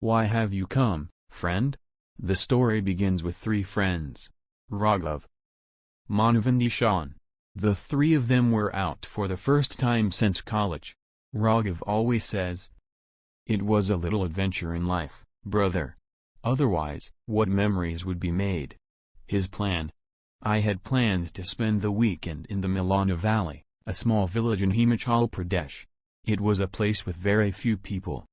Why have you come, friend? The story begins with three friends. Raghav, Manav and Ishan. The three of them were out for the first time since college. Raghav always says, "It was a little adventure in life, brother. Otherwise, what memories would be made?" His plan. I had planned to spend the weekend in the Milana Valley, a small village in Himachal Pradesh. It was a place with very few people.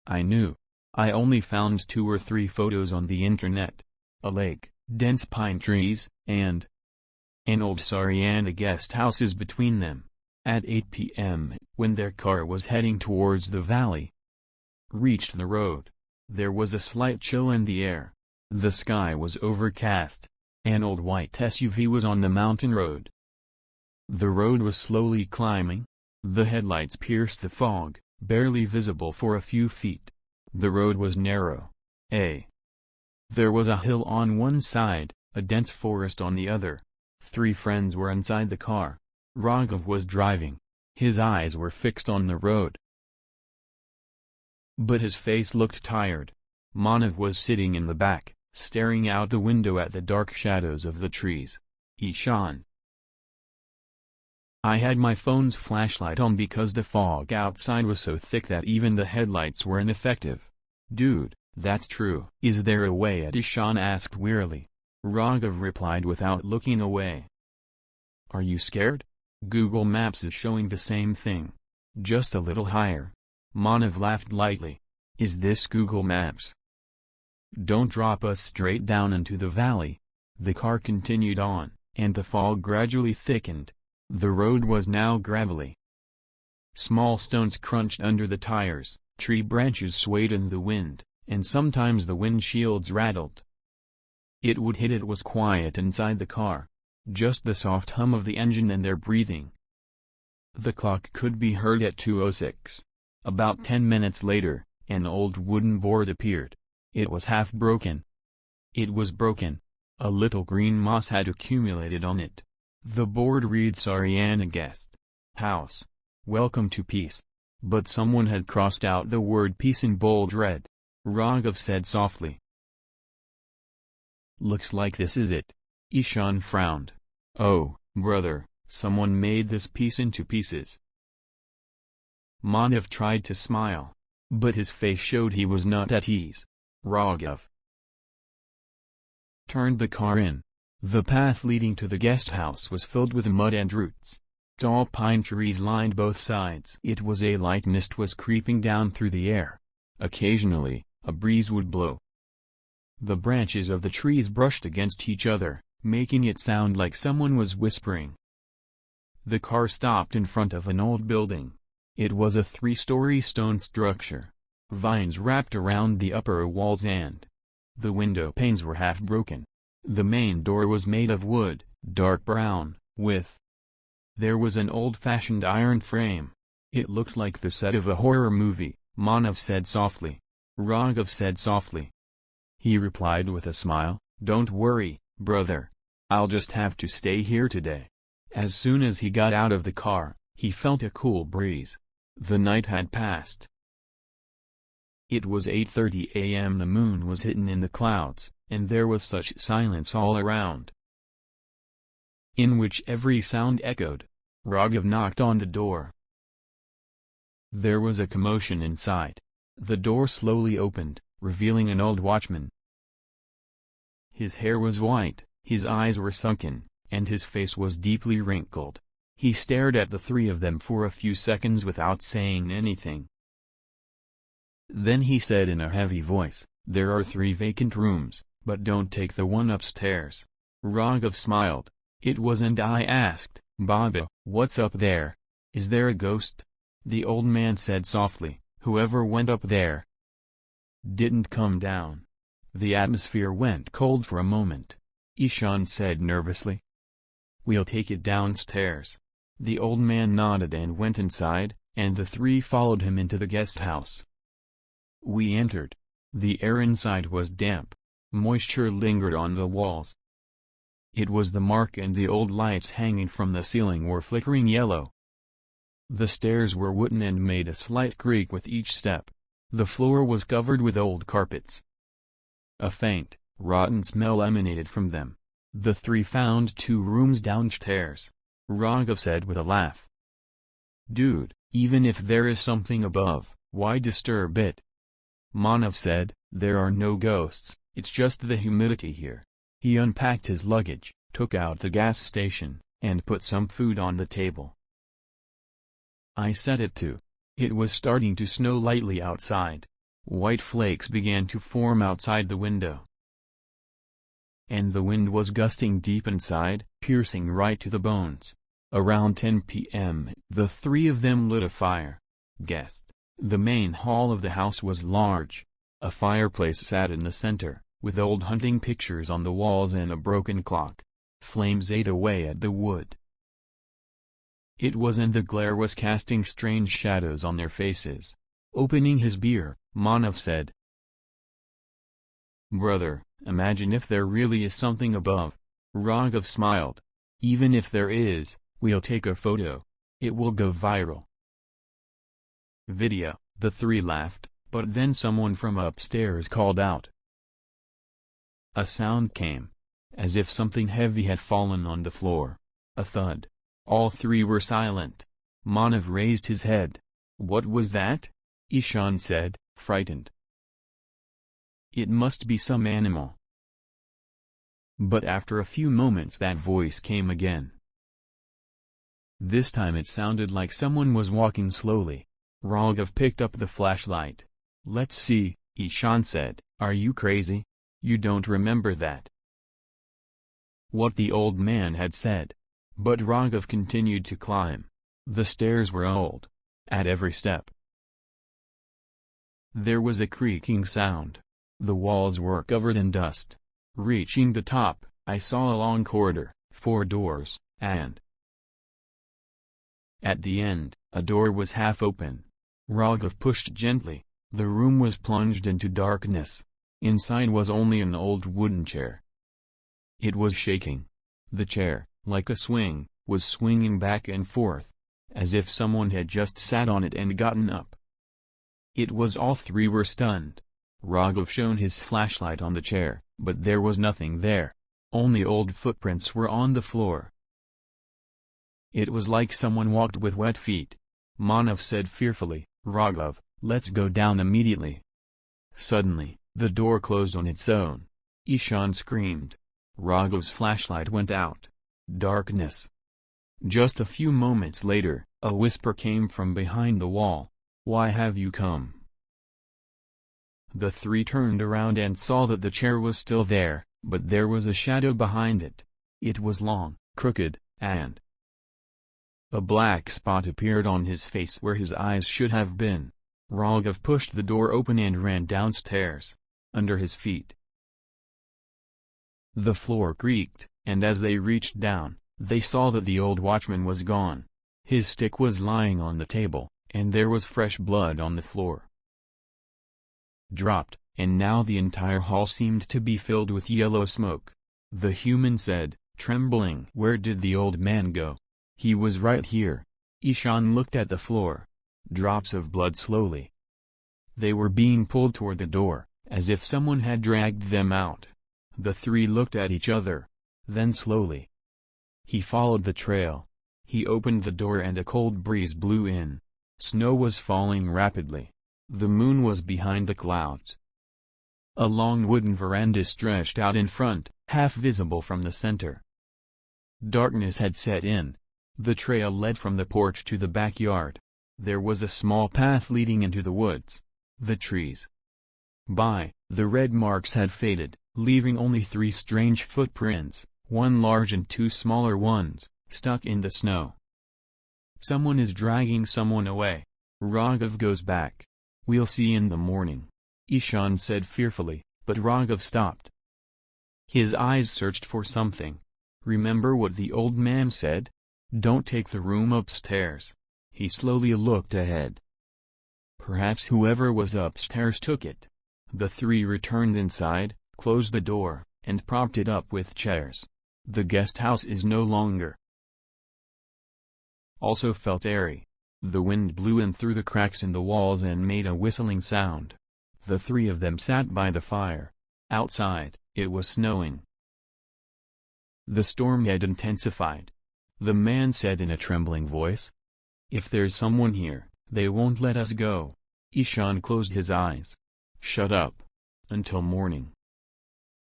I knew. I only found 2 or 3 photos on the internet. A lake, dense pine trees, and an old Sariana guest houses between them. At 8 p.m., when their car was heading towards the valley, reached the road, there was a slight chill in the air. The sky was overcast. An old white SUV was on the mountain road. The road was slowly climbing. The headlights pierced the fog, barely visible for a few feet. The road was narrow. There was a hill on one side, a dense forest on the other. 3 friends were inside the car. Raghav was driving. His eyes were fixed on the road, but his face looked tired. Manav was sitting in the back, staring out the window at the dark shadows of the trees. Ishan. I had my phone's flashlight on because the fog outside was so thick that even the headlights were ineffective. Dude, that's true. Is there a way? Ishan asked wearily. Raghav replied without looking away. Are you scared? Google Maps is showing the same thing. Just a little higher. Manav laughed lightly. Is this Google Maps? Don't drop us straight down into the valley. The car continued on, and the fog gradually thickened. The road was now gravelly. Small stones crunched under the tires, tree branches swayed in the wind, and sometimes the windshields rattled. It would hit. It was quiet inside the car. Just the soft hum of the engine and their breathing. The clock could be heard at 2:06. About 10 minutes later, an old wooden board appeared. It was half broken. It was broken. A little green moss had accumulated on it. The board read Sariana Guest House. Welcome to peace. But someone had crossed out the word peace in bold red. Raghav said softly. Looks like this is it. Ishan frowned. Oh, brother, someone made this piece into pieces. Manav tried to smile, but his face showed he was not at ease. Raghav turned the car in. The path leading to the guest house was filled with mud and roots. Tall pine trees lined both sides. It was a light mist was creeping down through the air. Occasionally, a breeze would blow. The branches of the trees brushed against each other, making it sound like someone was whispering. The car stopped in front of an old building. It was a 3-story stone structure. Vines wrapped around the upper walls and the window panes were half broken. The main door was made of wood, dark brown, there was an old-fashioned iron frame. It looked like the set of a horror movie, Manav said softly. Raghav said softly. He replied with a smile, Don't worry, brother. I'll just have to stay here today. As soon as he got out of the car, he felt a cool breeze. The night had passed. It was 8:30 a.m. The moon was hidden in the clouds, and there was such silence all around, in which every sound echoed. Raghav knocked on the door. There was a commotion inside. The door slowly opened, revealing an old watchman. His hair was white, his eyes were sunken, and his face was deeply wrinkled. He stared at the 3 of them for a few seconds without saying anything. Then he said in a heavy voice, There are 3 vacant rooms, but don't take the one upstairs. Raghav smiled. It was, and I asked, Baba, what's up there? Is there a ghost? The old man said softly, Whoever went up there didn't come down. The atmosphere went cold for a moment. Ishan said nervously. We'll take it downstairs. The old man nodded and went inside, and the 3 followed him into the guest house. We entered. The air inside was damp. Moisture lingered on the walls. It was the mark, and the old lights hanging from the ceiling were flickering yellow. The stairs were wooden and made a slight creak with each step. The floor was covered with old carpets. A faint, rotten smell emanated from them. The three found 2 rooms downstairs. Raghav said with a laugh. "Dude, even if there is something above, why disturb it?" Manav said, "There are no ghosts, it's just the humidity here." He unpacked his luggage, took out the gas station, and put some food on the table. I set it to. It was starting to snow lightly outside. White flakes began to form outside the window. And the wind was gusting deep inside, piercing right to the bones. Around 10 p.m., the three of them lit a fire. Guessed. The main hall of the house was large. A fireplace sat in the center, with old hunting pictures on the walls and a broken clock. Flames ate away at the wood. It was, and the glare was casting strange shadows on their faces. Opening his beer, Manav said, "Brother, imagine if there really is something above." Raghav smiled. "Even if there is, we'll take a photo. It will go viral." Video. The three laughed, but then someone from upstairs called out. A sound came, as if something heavy had fallen on the floor. A thud. All three were silent. Manav raised his head. "What was that?" Ishan said, frightened. "It must be some animal." But after a few moments that voice came again. This time it sounded like someone was walking slowly. Raghav picked up the flashlight. "Let's see," Ishan said. "Are you crazy? You don't remember that?" What the old man had said. But Raghav continued to climb. The stairs were old. At every step there was a creaking sound. The walls were covered in dust. Reaching the top, I saw a long corridor, 4 doors, and at the end, a door was half open. Raghav pushed gently. The room was plunged into darkness. Inside was only an old wooden chair. It was shaking. The chair, like a swing, was swinging back and forth, as if someone had just sat on it and gotten up. It was all three were stunned. Raghav shone his flashlight on the chair, but there was nothing there. Only old footprints were on the floor. It was like someone walked with wet feet. Manav said fearfully, "Raghav, let's go down immediately." Suddenly, the door closed on its own. Ishan screamed. Raghav's flashlight went out. Darkness. Just a few moments later, a whisper came from behind the wall. "Why have you come?" The three turned around and saw that the chair was still there, but there was a shadow behind it. It was long, crooked, and a black spot appeared on his face where his eyes should have been. Raghav pushed the door open and ran downstairs. Under his feet, the floor creaked, and as they reached down, they saw that the old watchman was gone. His stick was lying on the table, and there was fresh blood on the floor. Dropped, and now the entire hall seemed to be filled with yellow smoke. The human said, trembling, "Where did the old man go?" "He was right here." Ishan looked at the floor. Drops of blood slowly. They were being pulled toward the door, as if someone had dragged them out. The three looked at each other. Then slowly, he followed the trail. He opened the door and a cold breeze blew in. Snow was falling rapidly. The moon was behind the clouds. A long wooden veranda stretched out in front, half visible from the center. Darkness had set in. The trail led from the porch to the backyard. There was a small path leading into the woods. The trees by the red marks had faded, leaving only 3 strange footprints, 1 large and 2 smaller ones, stuck in the snow. "Someone is dragging someone away." Raghav goes back. "We'll see in the morning," Ishan said fearfully, but Raghav stopped. His eyes searched for something. "Remember what the old man said? Don't take the room upstairs." He slowly looked ahead. Perhaps whoever was upstairs took it. The three returned inside, closed the door, and propped it up with chairs. The guest house is no longer. Also felt airy. The wind blew in through the cracks in the walls and made a whistling sound. The three of them sat by the fire. Outside, it was snowing. The storm had intensified. The man said in a trembling voice, "If there's someone here, they won't let us go." Ishan closed his eyes. "Shut up. Until morning.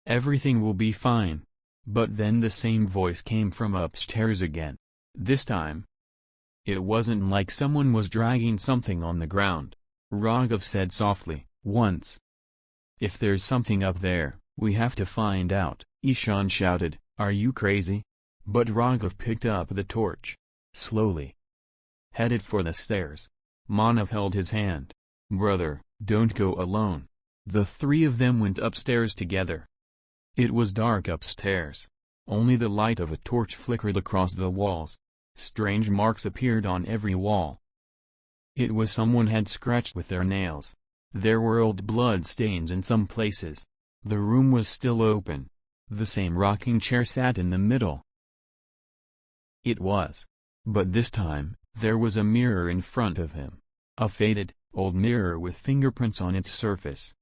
Everything will be fine." But then the same voice came from upstairs again. This time, it wasn't like someone was dragging something on the ground. Raghav said softly, once. "If there's something up there, we have to find out." Ishan shouted, "Are you crazy?" But Raghav picked up the torch. Slowly. Headed for the stairs. Manav held his hand. "Brother, don't go alone." The three of them went upstairs together. It was dark upstairs. Only the light of a torch flickered across the walls. Strange marks appeared on every wall. It was someone had scratched with their nails. There were old blood stains in some places. The room was still open. The same rocking chair sat in the middle. It was. But this time, there was a mirror in front of him. A faded, old mirror with fingerprints on its surface.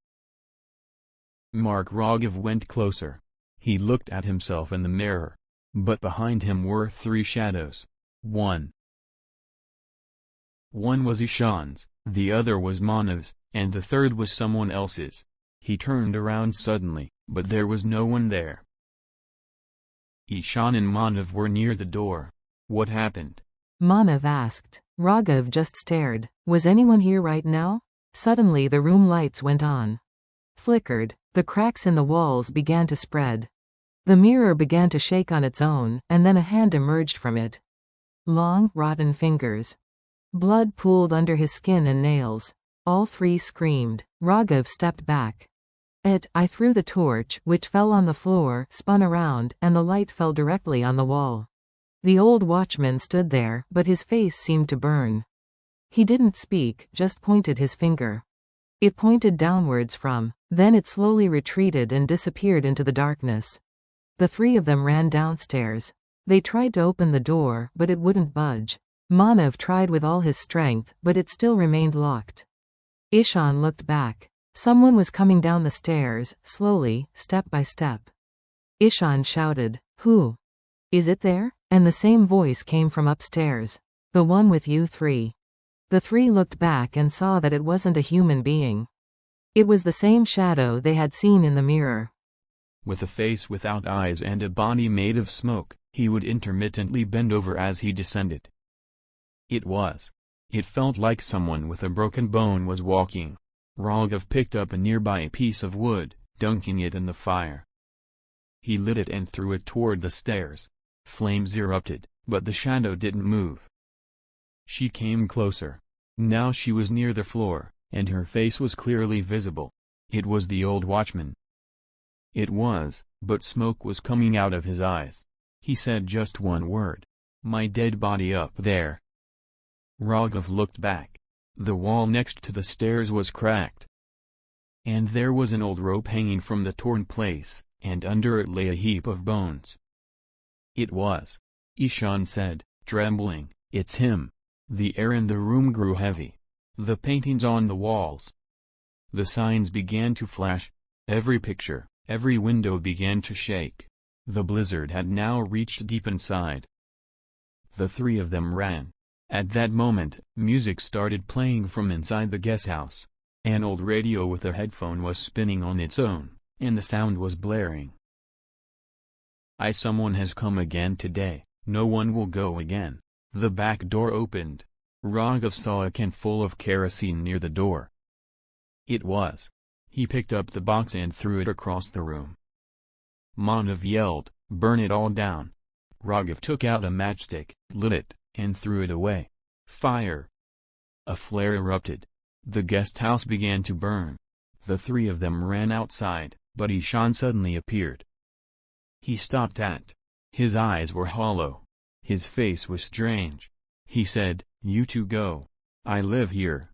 Raghav went closer. He looked at himself in the mirror. But behind him were three shadows. One was Ishan's, the other was Manav's, and the third was someone else's. He turned around suddenly, but there was no one there. Ishan and Manav were near the door. What happened? Manav asked. Raghav just stared. Was anyone here right now? Suddenly the room lights went on. Flickered. The cracks in the walls began to spread. The mirror began to shake on its own, and then a hand emerged from it. Long, rotten fingers. Blood pooled under his skin and nails. All three screamed. Raghav stepped back. I threw the torch, which fell on the floor, spun around, and the light fell directly on the wall. The old watchman stood there, but his face seemed to burn. He didn't speak, just pointed his finger. It pointed downwards then it slowly retreated and disappeared into the darkness. The three of them ran downstairs. They tried to open the door, but it wouldn't budge. Manav tried with all his strength, but it still remained locked. Ishan looked back. Someone was coming down the stairs, slowly, step by step. Ishan shouted, "Who? Is it there?" And the same voice came from upstairs. "The one with you three." The three looked back and saw that it wasn't a human being. It was the same shadow they had seen in the mirror. With a face without eyes and a body made of smoke, he would intermittently bend over as he descended. It felt like someone with a broken bone was walking. Raghav picked up a nearby piece of wood, dunking it in the fire. He lit it and threw it toward the stairs. Flames erupted, but the shadow didn't move. She came closer. Now she was near the floor, and her face was clearly visible. It was the old watchman. But smoke was coming out of his eyes. He said just one word. "My dead body up there." Raghav looked back. The wall next to the stairs was cracked. And there was an old rope hanging from the torn place, and under it lay a heap of bones. Ishan said, trembling, "It's him." The air in the room grew heavy. The paintings on the walls. The signs began to flash. Every picture, every window began to shake. The blizzard had now reached deep inside. The three of them ran. At that moment, music started playing from inside the guest house. An old radio with a headphone was spinning on its own, and the sound was blaring. Someone has come again today, no one will go again." The back door opened. Raghav saw a can full of kerosene near the door. He picked up the box and threw it across the room. Manav yelled, "Burn it all down." Raghav took out a matchstick, lit it, and threw it away. Fire! A flare erupted. The guest house began to burn. The three of them ran outside, but Ishan suddenly appeared. He stopped his eyes were hollow. His face was strange. He said, "You two go. I live here."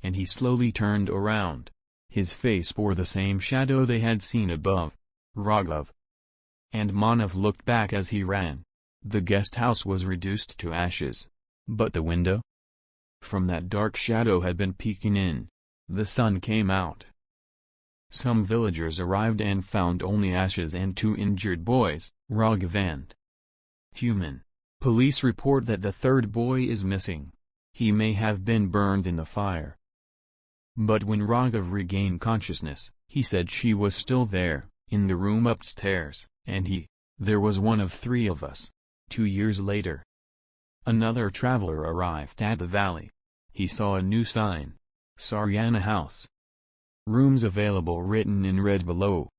And he slowly turned around. His face bore the same shadow they had seen above. Raghav and Manav looked back as he ran. The guest house was reduced to ashes. But the window? From that dark shadow had been peeking in. The sun came out. Some villagers arrived and found only ashes and 2 injured boys, Raghav and Human. Police report that the 3rd boy is missing. He may have been burned in the fire. But when Raghav regained consciousness, he said she was still there, in the room upstairs, and there was one of 3 of us. 2 years later, another traveler arrived at the valley. He saw a new sign. Saryana House. Rooms available written in red below.